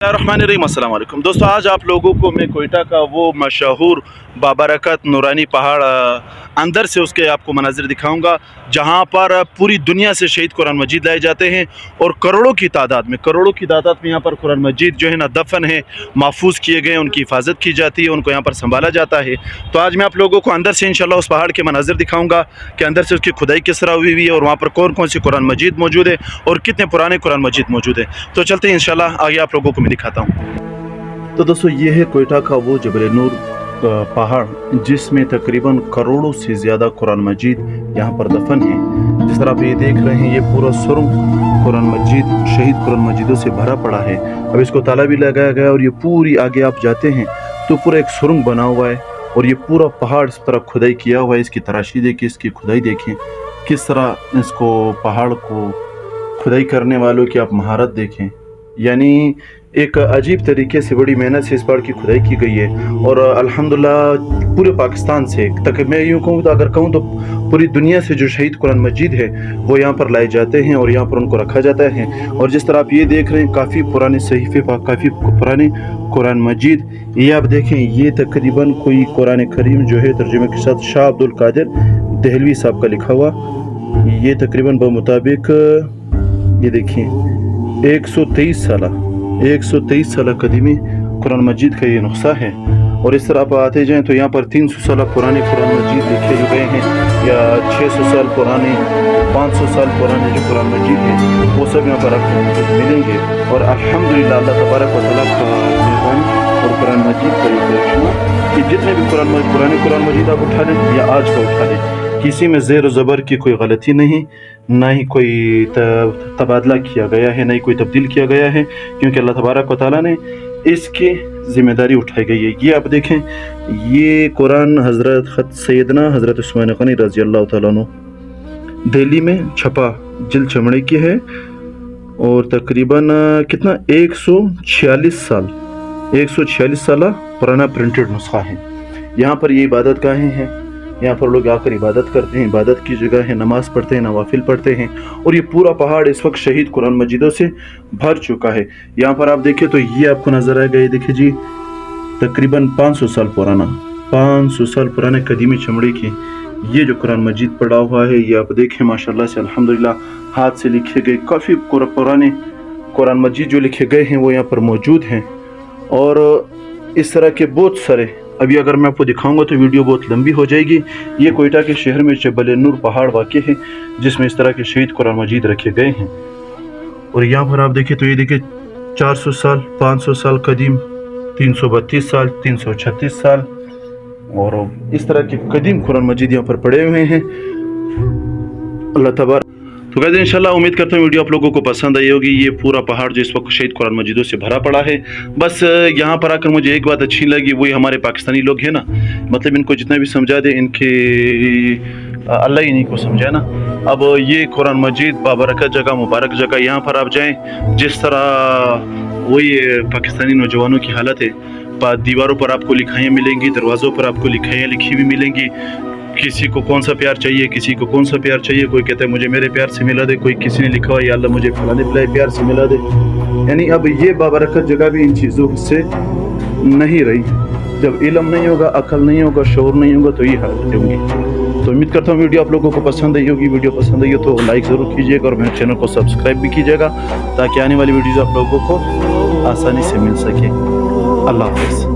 रहमानिर्रहीम। अस्सलाम वालेकुम दोस्तों, आज आप लोगों को मैं कोयटा का वो मशहूर बाबरकत नूरानी पहाड़ अंदर से उसके आपको मनाजिर दिखाऊंगा, जहां पर पूरी दुनिया से शहीद कुरान मजीद लाए जाते हैं और करोड़ों की तादाद में यहाँ पर कुरान मजीद जो है ना दफन है, महफूज किए गए, उनकी हिफाजत की जाती है, उनको यहाँ पर संभाला जाता है। तो आज मैं आप लोगों को अंदर से इंशाल्लाह उस पहाड़ के मनाजिर दिखाऊँगा कि अंदर से उसकी खुदाई किस तरह हुई है और वहाँ पर कौन कौन सी कुरान मजीद मौजूद है और कितने पुराने कुरान मजीद मौजूद है। तो चलते हैं इंशाल्लाह आगे आप लोगों को मैं दिखाता हूँ। तो दोस्तों, ये है कोयटा का वो जबल नूर पहाड़, जिसमें तकरीबन करोड़ों से ज़्यादा कुरान मजीद यहाँ पर दफन है। जिस तरह आप ये देख रहे हैं, ये पूरा सुरंग कुरान मजीद, शहीद कुरान मजीदों से भरा पड़ा है। अब इसको ताला भी लगाया गया और ये पूरी आगे आप जाते हैं तो पूरा एक सुरंग बना हुआ है और ये पूरा पहाड़ इस तरह खुदाई किया हुआ है। इसकी तराशी देखिए, इसकी खुदाई देखें, किस तरह इसको पहाड़ को खुदाई करने वालों की आप महारत देखें। यानी एक अजीब तरीके से बड़ी मेहनत से इस पहाड़ की खुदाई की गई है और अल्हम्दुलिल्लाह पूरे पाकिस्तान से, तक मैं यूँ कहूँ तो अगर कहूँ तो पूरी दुनिया से जो शहीद कुरान मजीद है वो यहाँ पर लाए जाते हैं और यहाँ पर उनको रखा जाता है। और जिस तरह आप ये देख रहे हैं, काफ़ी पुराने सहीफ़े, काफ़ी पुराने कुरान मजीद, ये आप देखें, ये तकरीबन कोई कुरान करीम जो है तर्जुमे के साथ शाह अब्दुल कादिर दहलवी साहब का लिखा हुआ, ये तकरीबन बमुताबिक ये देखिए 123 साल कदीमी कुरान मजीद का ये नुस्खा है। और इस तरह आप आते जाएं तो यहाँ पर 300 साल पुराने कुरान मजीद लिखे गए हैं, या 600 साल पुराने, 500 साल पुराने जो कुरान मजीद हैं वो सब यहाँ पर आपको मिलेंगे। और अल्हम्दुलिल्लाह अल्लाह तबारक व तआला का मेहरबानी और कुरान मजीद का ये करिश्मा कि जितने भी पुराने कुरान मजीद आप उठा लें या आज का उठा लें, किसी में ज़ेर व ज़बर की कोई गलती नहीं, ना ही कोई तबादला किया गया है, ना ही कोई तब्दील किया गया है, क्योंकि अल्लाह तबारक व तआला ने इसकी ज़िम्मेदारी उठाई गई है। ये आप देखें, ये कुरान हज़रत सैयदना हज़रत उस्मान गनी रज़ी अल्लाह तआला अन्हु दिल्ली में छपा जिल्द चमड़े की है और तकरीबन कितना 146 साल पुराना प्रिंटेड नुस्खा है। यहाँ पर ये इबादत गाहें हैं, यहाँ पर लोग आकर इबादत करते हैं, इबादत की जगह है, नमाज़ पढ़ते हैं, नवाफिल पढ़ते हैं। और ये पूरा पहाड़ इस वक्त शहीद कुरान मजीदों से भर चुका है। यहाँ पर आप देखें तो ये आपको नज़र आएगा, ये देखिए जी, तकरीबन 500 साल पुराने कदीमी चमड़े की ये जो कुरान मजीद पड़ा हुआ है, ये आप देखें माशाल्लाह से अल्हम्दुलिल्लाह हाथ से लिखे गए काफ़ी पुराने कुरान मजीद जो लिखे गए हैं वो यहाँ पर मौजूद हैं। और इस तरह के बहुत सारे, अभी अगर मैं आपको दिखाऊंगा तो वीडियो बहुत लंबी हो जाएगी। ये कोयटा के शहर में जबल नूर पहाड़ वाक़ है, जिसमें इस तरह के शहीद कुरान मजीद रखे गए हैं। और यहाँ पर आप देखें तो ये देखिए 400 साल, 500 साल कदीम, 332 साल, 336 साल और इस तरह के कदीम कुरान मजीद यहाँ पर पड़े हुए हैं। अल्लाह तबारक। तो गाइस इंशाल्लाह उम्मीद करता हूँ वीडियो आप लोगों को पसंद आई होगी। ये पूरा पहाड़ जो इस वक्त शहीद कुरान मजीदों से भरा पड़ा है। बस यहाँ पर आकर मुझे एक बात अच्छी लगी, वही हमारे पाकिस्तानी लोग हैं ना, मतलब इनको जितना भी समझा दे, इनके अल्लाह ही नहीं को समझा ना। अब ये कुरान मजीद बाबरकत जगह, मुबारक जगह, यहाँ पर आप जाएँ, जिस तरह वही पाकिस्तानी नौजवानों की हालत है, दीवारों पर आपको लिखाइयाँ मिलेंगी, दरवाज़ों पर आपको लिखाइयाँ लिखी हुई मिलेंगी। किसी को कौन सा प्यार चाहिए, किसी को कौन सा प्यार चाहिए, कोई कहता है मुझे मेरे प्यार से मिला दे, कोई किसी ने लिखा हुआ या अल्लाह मुझे फलाने फलाने प्यार से मिला दे। यानी अब ये बाबरकत जगह भी इन चीज़ों से नहीं रही। जब इल्म नहीं होगा, अकल नहीं होगा, शऊर नहीं होगा, तो ये हालत होंगी। तो उम्मीद करता हूँ वीडियो आप लोगों को पसंद आई होगी। वीडियो पसंद आई हो तो लाइक ज़रूर कीजिएगा और मेरे चैनल को सब्सक्राइब भी कीजिएगा, ताकि आने वाली वीडियोज़ आप लोगों को आसानी से मिल सके। अल्लाह हाफ़िज़।